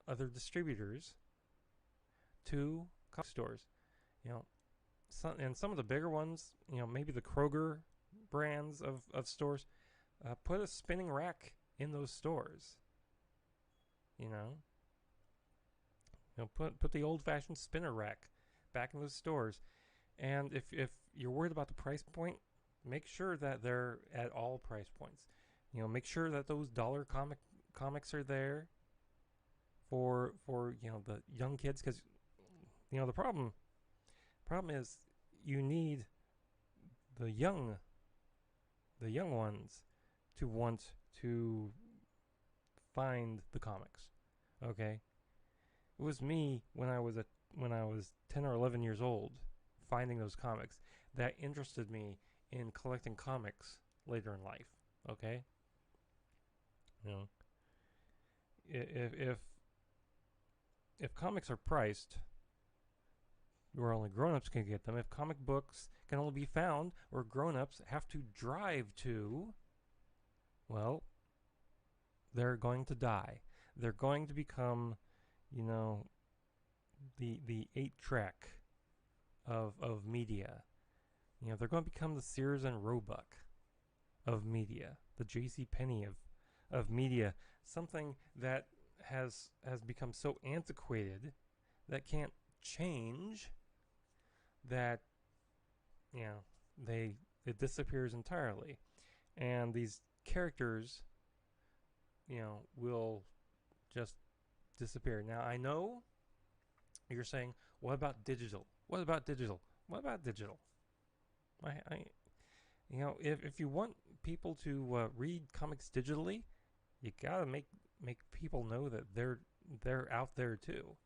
other distributors to comic stores. You know, and some of the bigger ones, maybe the Kroger brands of stores, put a spinning rack in those stores. You know, put the old-fashioned spinner rack back in those stores. And if you're worried about the price point, make sure that they're at all price points. Make sure that those dollar comics are there for the young kids, because the problem is you need the young ones to want to find the comics. Okay, it was me when I was 10 or 11 years old finding those comics that interested me in collecting comics later in life. Okay, you know, if comics are priced where only grown-ups can get them, if comic books can only be found where grown-ups have to drive to, well, they're going to die. They're going to become, the 8-track of media. They're going to become the Sears and Roebuck of media, the J.C. Penney of media, something that has become so antiquated that can't change, that it disappears entirely, and these characters will just disappear. Now, I know you're saying, what about digital? What about digital? What about digital? If you want people to read comics digitally, you gotta make people know that they're out there too.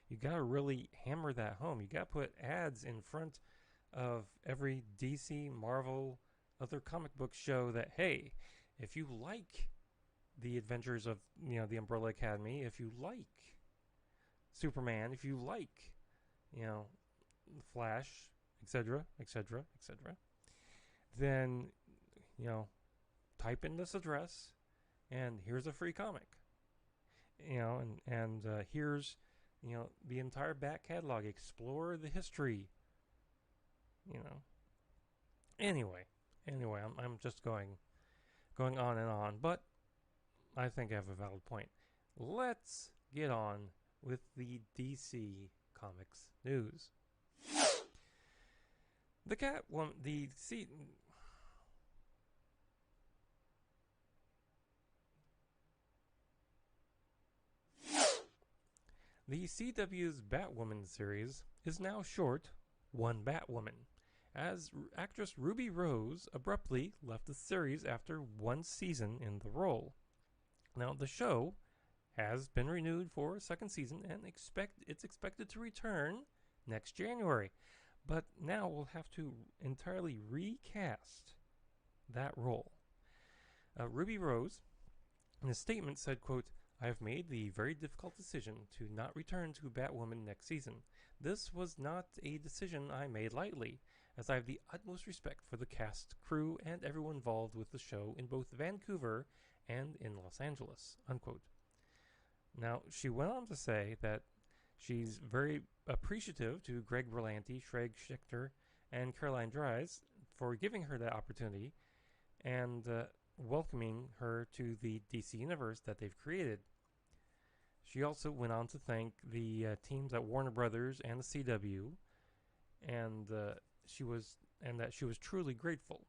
You gotta really hammer that home. You gotta put ads in front of every DC, Marvel, other comic book show that, hey, if you like the adventures of the Umbrella Academy, if you like Superman, if you like Flash, etc., etc., etc., then type in this address, and here's a free comic. And here's the entire back catalog. Explore the history. Anyway, I'm just going on and on, but I think I have a valid point. Let's get on with the DC Comics news. The Catwoman, the CW's Batwoman series is now short one Batwoman, as actress Ruby Rose abruptly left the series after one season in the role. Now, the show has been renewed for a second season, and it's expected to return next January. But now we'll have to entirely recast that role. Ruby Rose, in a statement, said, quote, "I have made the very difficult decision to not return to Batwoman next season. This was not a decision I made lightly, as I have the utmost respect for the cast, crew, and everyone involved with the show in both Vancouver and in Los Angeles," unquote. Now, she went on to say that she's very appreciative to Greg Berlanti, Shreg Schichter, and Caroline Dries for giving her that opportunity and welcoming her to the DC universe that they've created. She also went on to thank the teams at Warner Brothers and the CW, and that she was truly grateful.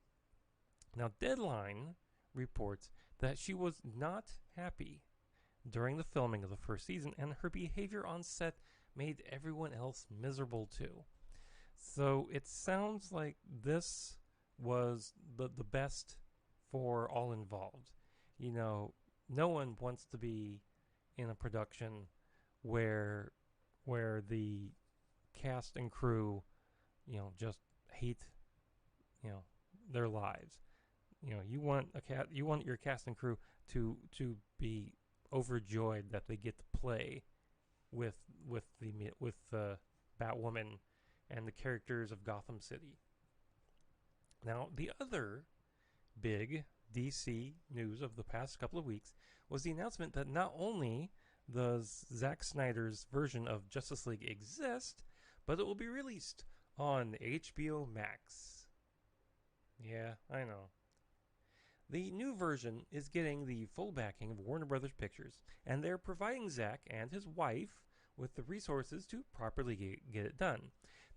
Now, Deadline reports that she was not happy during the filming of the first season, and her behavior on set made everyone else miserable too. So it sounds like this was the best for all involved. No one wants to be in a production where the cast and crew just hate their lives. You want your cast and crew to be overjoyed that they get to play with Batwoman and the characters of Gotham City. Now, the other big DC news of the past couple of weeks was the announcement that not only Does Zack Snyder's version of Justice League exist? But it will be released on HBO Max. Yeah, I know. The new version is getting the full backing of Warner Brothers Pictures, and they're providing Zack and his wife with the resources to properly get it done.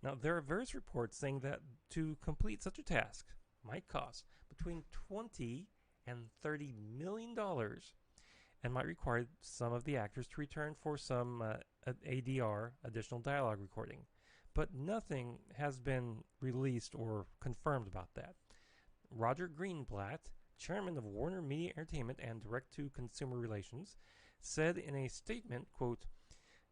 Now, there are various reports saying that to complete such a task might cost between $20 and $30 million and might require some of the actors to return for some ADR, additional dialogue recording. But nothing has been released or confirmed about that. Roger Greenblatt, chairman of Warner Media Entertainment and direct-to-consumer relations, said in a statement, quote,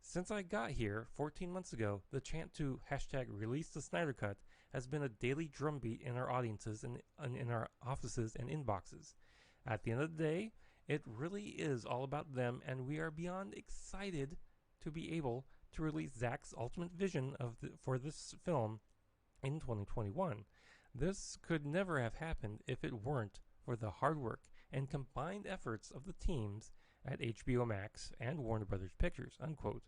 "Since I got here 14 months ago, the chant to hashtag release the Snyder Cut has been a daily drumbeat in our audiences and in our offices and inboxes. At the end of the day, it really is all about them, and we are beyond excited to be able to release Zack's ultimate vision for this film in 2021. This could never have happened if it weren't for the hard work and combined efforts of the teams at HBO Max and Warner Brothers Pictures," unquote.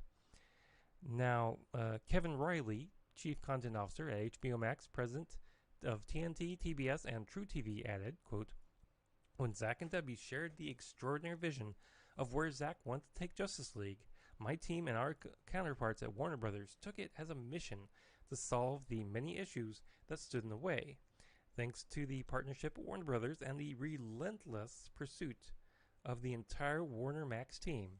Now, Kevin Riley, Chief Content Officer at HBO Max, president of TNT, TBS, and True TV, added, quote, "When Zack and Debbie shared the extraordinary vision of where Zack wanted to take Justice League, my team and our counterparts at Warner Brothers took it as a mission to solve the many issues that stood in the way. Thanks to the partnership of Warner Brothers and the relentless pursuit of the entire Warner Max team,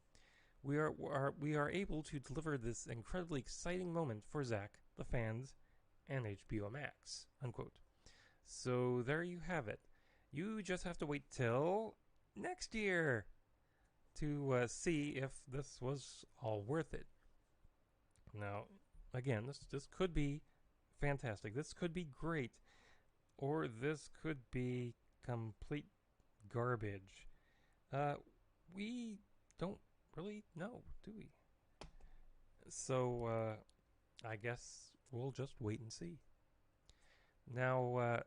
we are able to deliver this incredibly exciting moment for Zack, the fans, and HBO Max," unquote. So there you have it. You just have to wait till next year to see if this was all worth it. Now, again, this could be fantastic. This could be great. Or this could be complete garbage. We don't really know, do we? So, I guess we'll just wait and see. Now,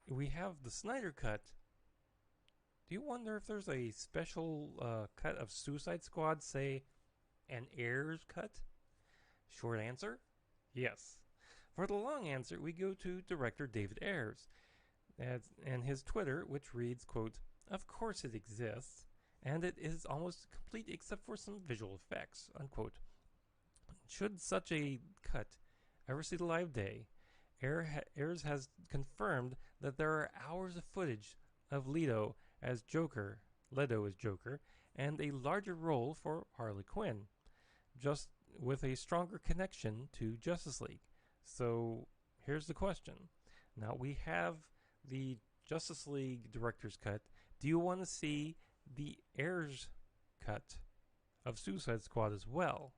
we have the Snyder Cut. Do you wonder if there's a special cut of Suicide Squad, say, an Ayers cut? Short answer, yes. For the long answer, we go to director David Ayers and his Twitter, which reads, quote, "Of course it exists, and it is almost complete except for some visual effects," unquote. Should such a cut ever see the light of day, Ayers has confirmed that there are hours of footage of Leto as Joker, and a larger role for Harley Quinn, just with a stronger connection to Justice League. So here's the question. Now we have the Justice League director's cut. Do you want to see the Ayers cut of Suicide Squad as well?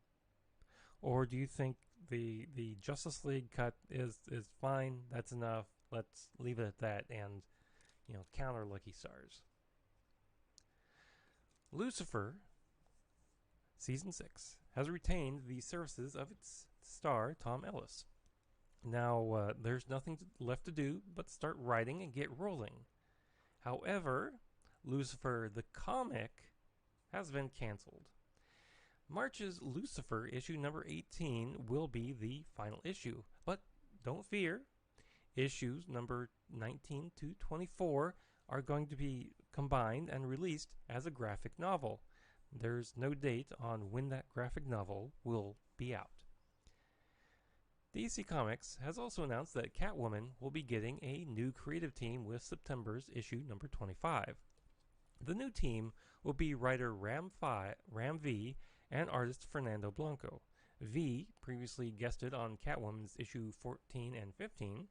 Or do you think the Justice League cut is fine, that's enough, let's leave it at that and, counter Lucky Stars? Lucifer, Season 6, has retained the services of its star, Tom Ellis. Now, there's nothing left to do but start writing and get rolling. However, Lucifer the comic has been canceled. March's Lucifer issue number 18 will be the final issue, but don't fear. Issues number 19 to 24 are going to be combined and released as a graphic novel. There's no date on when that graphic novel will be out. DC Comics has also announced that Catwoman will be getting a new creative team with September's issue number 25. The new team will be writer Ram V and artist Fernando Blanco. V previously guested on Catwoman's issue 14 and 15,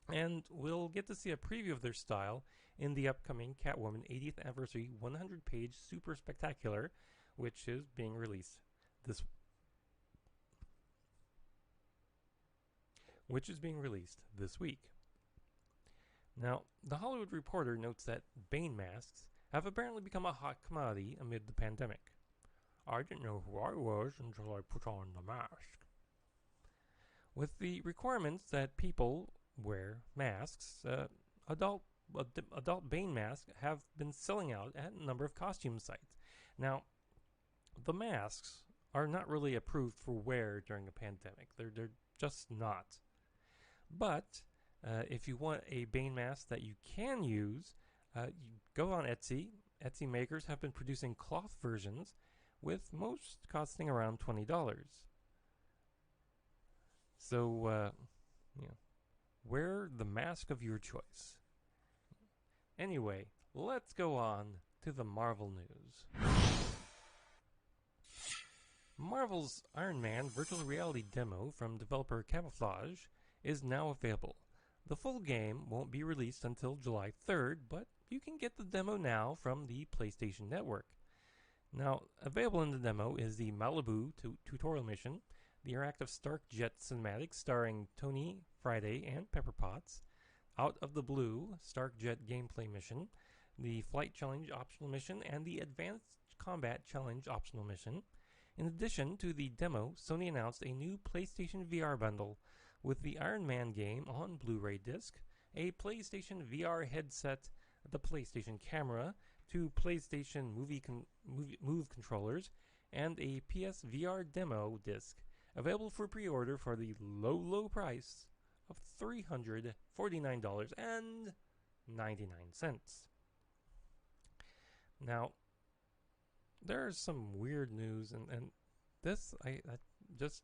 and we'll get to see a preview of their style in the upcoming Catwoman 80th Anniversary 100-page Super Spectacular, which is being released this week. Now, The Hollywood Reporter notes that Bane masks have apparently become a hot commodity amid the pandemic. "I didn't know who I was until I put on the mask." With the requirements that people wear masks, adult Bane masks have been selling out at a number of costume sites. Now, The masks are not really approved for wear during a pandemic. They're just not. But if you want a Bane mask that you can use, you go on Etsy. Etsy makers have been producing cloth versions, with most costing around $20. So, wear the mask of your choice. Anyway, let's go on to the Marvel news. Marvel's Iron Man virtual reality demo from developer Camouflage is now available. The full game won't be released until July 3rd, but you can get the demo now from the PlayStation Network. Now, available in the demo is the Malibu tutorial mission, the interactive Stark Jet cinematic starring Tony, Friday, and Pepper Potts, Out of the Blue Stark Jet gameplay mission, the Flight Challenge optional mission, and the Advanced Combat Challenge optional mission. In addition to the demo, Sony announced a new PlayStation VR bundle with the Iron Man game on Blu-ray disc, a PlayStation VR headset, the PlayStation camera, 2 PlayStation Move controllers, and a PS VR demo disc, available for pre-order for the low price of $349.99. Now, there's some weird news, and this I just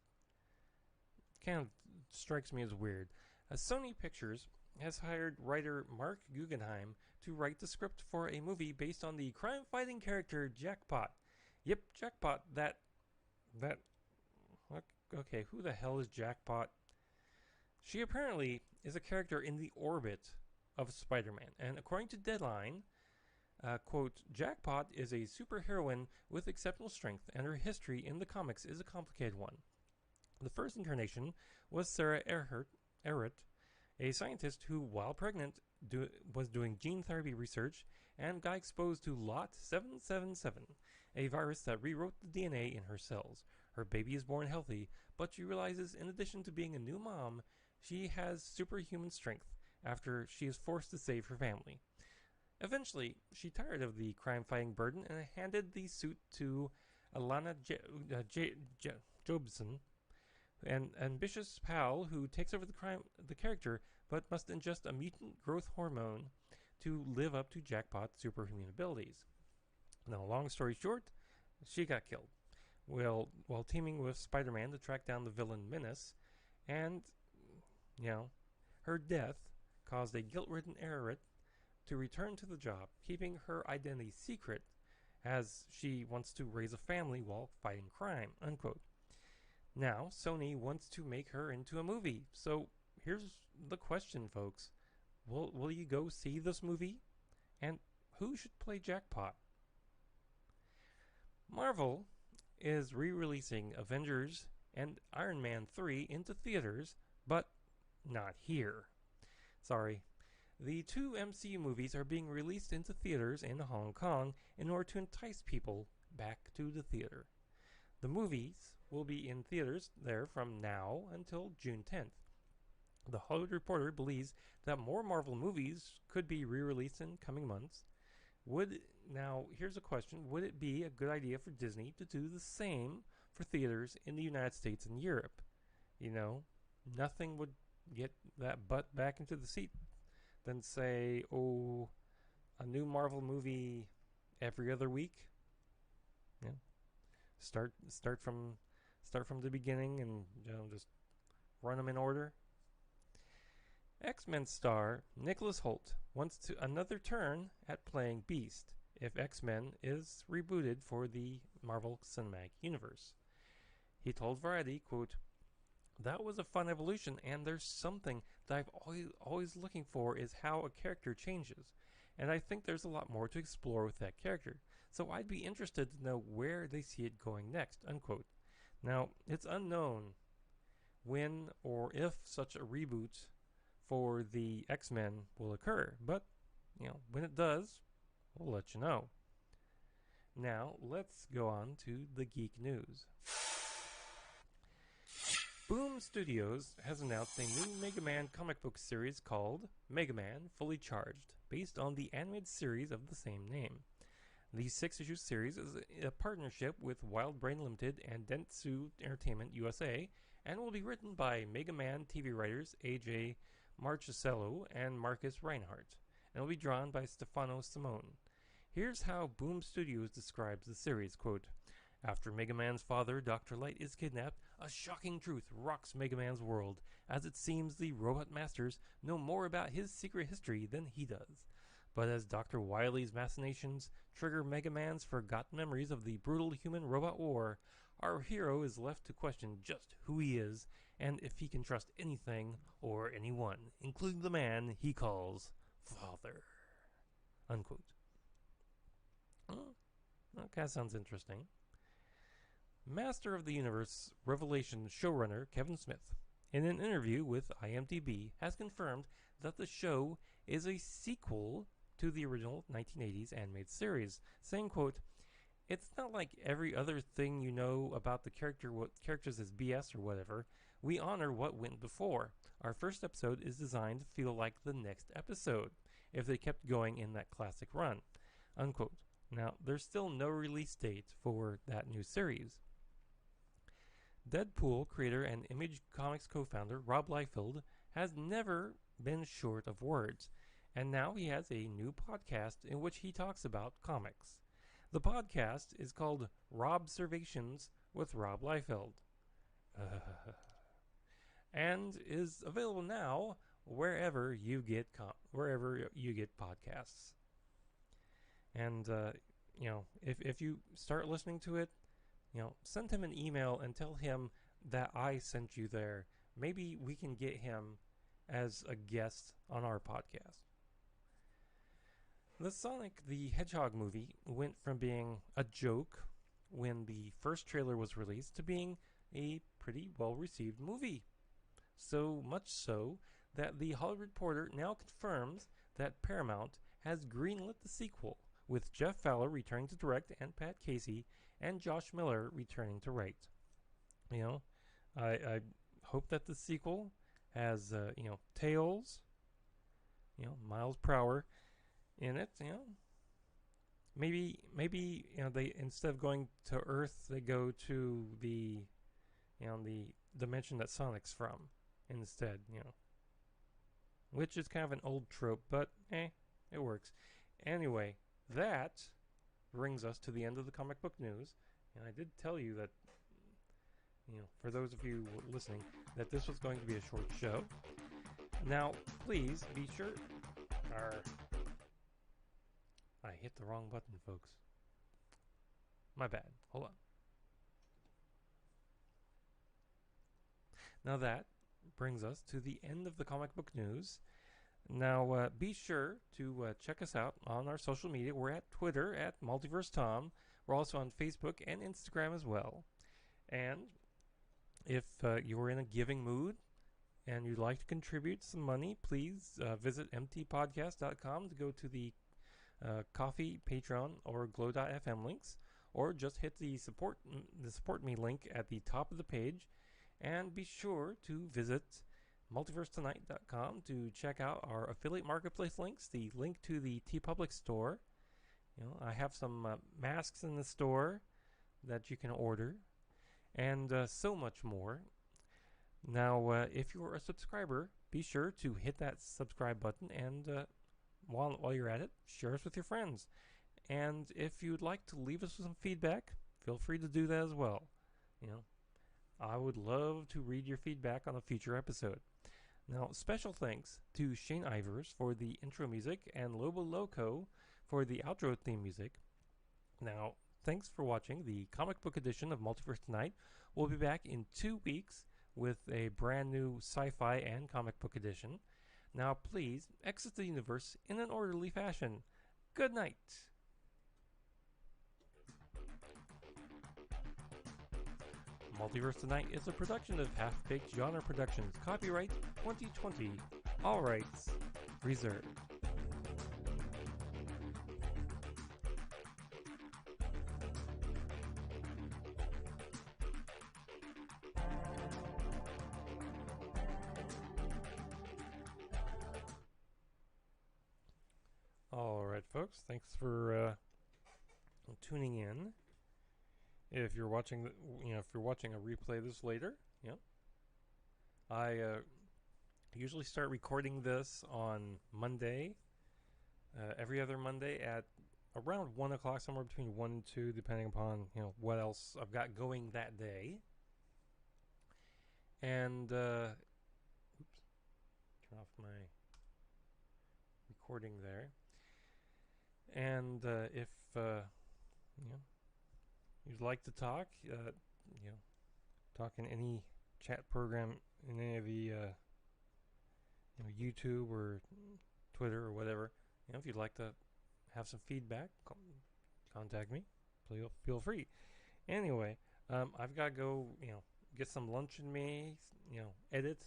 kind of strikes me as weird. Sony Pictures has hired writer Mark Guggenheim to write the script for a movie based on the crime-fighting character Jackpot. Yep, Jackpot. Okay, who the hell is Jackpot? She apparently is a character in the orbit of Spider-Man, and according to Deadline, quote, Jackpot is a superheroine with exceptional strength, and her history in the comics is a complicated one. The first incarnation was Sarah Ehret, a scientist who, while pregnant, was doing gene therapy research and got exposed to Lot 777, a virus that rewrote the DNA in her cells. Her baby is born healthy, but she realizes in addition to being a new mom, she has superhuman strength after she is forced to save her family. Eventually, she tired of the crime-fighting burden and handed the suit to Alana Jobson, an ambitious pal who takes over the character, but must ingest a mutant growth hormone to live up to Jackpot's superhuman abilities. Now, long story short, she got killed while teaming with Spider-Man to track down the villain Menace, and, her death caused a guilt-ridden Ehret to return to the job, keeping her identity secret as she wants to raise a family while fighting crime, unquote. Now, Sony wants to make her into a movie. So, here's the question, folks. Will you go see this movie? And who should play Jackpot? Marvel is re-releasing Avengers and Iron Man 3 into theaters, but not here. Sorry. The 2 MCU movies are being released into theaters in Hong Kong in order to entice people back to the theater. The movies will be in theaters there from now until June 10th. The Hollywood Reporter believes that more Marvel movies could be re-released in coming months. Now, here's a question. Would it be a good idea for Disney to do the same for theaters in the United States and Europe? Nothing would get that butt back into the seat than say, a new Marvel movie every other week. Yeah. Start from the beginning and just run them in order. X-Men star Nicholas Hoult wants another turn at playing Beast if X-Men is rebooted for the Marvel Cinematic Universe. He told Variety, quote, "That was a fun evolution, and there's something that I've always looking for is how a character changes, and I think there's a lot more to explore with that character. So I'd be interested to know where they see it going next," unquote. Now, it's unknown when or if such a reboot for the X-Men will occur, but when it does, we'll let you know. Now, let's go on to the geek news. Boom Studios has announced a new Mega Man comic book series called Mega Man Fully Charged, based on the animated series of the same name. The 6-issue series is a partnership with Wild Brain Limited and Dentsu Entertainment USA and will be written by Mega Man TV writers AJ Marchicello and Marcus Reinhardt, and will be drawn by Stefano Simone. Here's how Boom Studios describes the series, quote, "After Mega Man's father, Dr. Light, is kidnapped, a shocking truth rocks Mega Man's world, as it seems the Robot Masters know more about his secret history than he does. But as Dr. Wily's machinations trigger Mega Man's forgotten memories of the brutal human-robot war, our hero is left to question just who he is and if he can trust anything or anyone, including the man he calls Father." Unquote. Oh, okay, that sounds interesting. Master of the Universe Revelation showrunner Kevin Smith, in an interview with IMDb, has confirmed that the show is a sequel to the original 1980s animated series, saying, quote, "It's not like every other thing you know about the characters is BS or whatever. We honor what went before. Our first episode is designed to feel like the next episode, if they kept going in that classic run." Unquote. Now, there's still no release date for that new series. Deadpool creator and Image Comics co-founder Rob Liefeld has never been short of words, and now he has a new podcast in which he talks about comics. The podcast is called Robservations with Rob Liefeld, and is available now wherever you get podcasts. And if you start listening to it, send him an email and tell him that I sent you there. Maybe we can get him as a guest on our podcast. The Sonic the Hedgehog movie went from being a joke when the first trailer was released to being a pretty well-received movie. So much so that the Hollywood Reporter now confirms that Paramount has greenlit the sequel, with Jeff Fowler returning to direct and Pat Casey and Josh Miller returning to write. I hope that the sequel has Tails, Miles Prower in it. Maybe they, instead of going to Earth, they go to the the dimension that Sonic's from instead. Which is kind of an old trope, but it works. Anyway, that brings us to the end of the comic book news, and I did tell you that, for those of you listening, that this was going to be a short show. Now, please be sure... I hit the wrong button, folks. My bad. Hold on. Now that brings us to the end of the comic book news. Now, be sure to check us out on our social media. We're at Twitter at Multiverse Tom. We're also on Facebook and Instagram as well. And if you are in a giving mood and you'd like to contribute some money, please visit mtpodcast.com to go to the Coffee, Patreon, or Glow.fm links, or just hit the support me link at the top of the page. And be sure to visit multiversetonight.com to check out our affiliate marketplace links, the link to the TeePublic store. I have some masks in the store that you can order, and so much more. Now, if you're a subscriber, be sure to hit that subscribe button, and while you're at it, share us with your friends. And if you'd like to leave us some feedback, feel free to do that as well. I would love to read your feedback on a future episode. Now, special thanks to Shane Ivers for the intro music and Lobo Loco for the outro theme music. Now, thanks for watching the comic book edition of Multiverse Tonight. We'll be back in 2 weeks with a brand new sci-fi and comic book edition. Now, please exit the universe in an orderly fashion. Good night. Multiverse Tonight is a production of Half-Baked Genre Productions. Copyright 2020. All rights reserved. All right, folks. Thanks for tuning in. If you're watching, if you're watching a replay of this later, I usually start recording this on Monday, every other Monday at around 1 o'clock, somewhere between 1 and 2, depending upon what else I've got going that day. And oops, turn off my recording there. And if you'd like to talk, talk in any chat program in any of the YouTube or Twitter or whatever, if you'd like to have some feedback, contact me. Feel free. Anyway, I've got to go, get some lunch in me, edit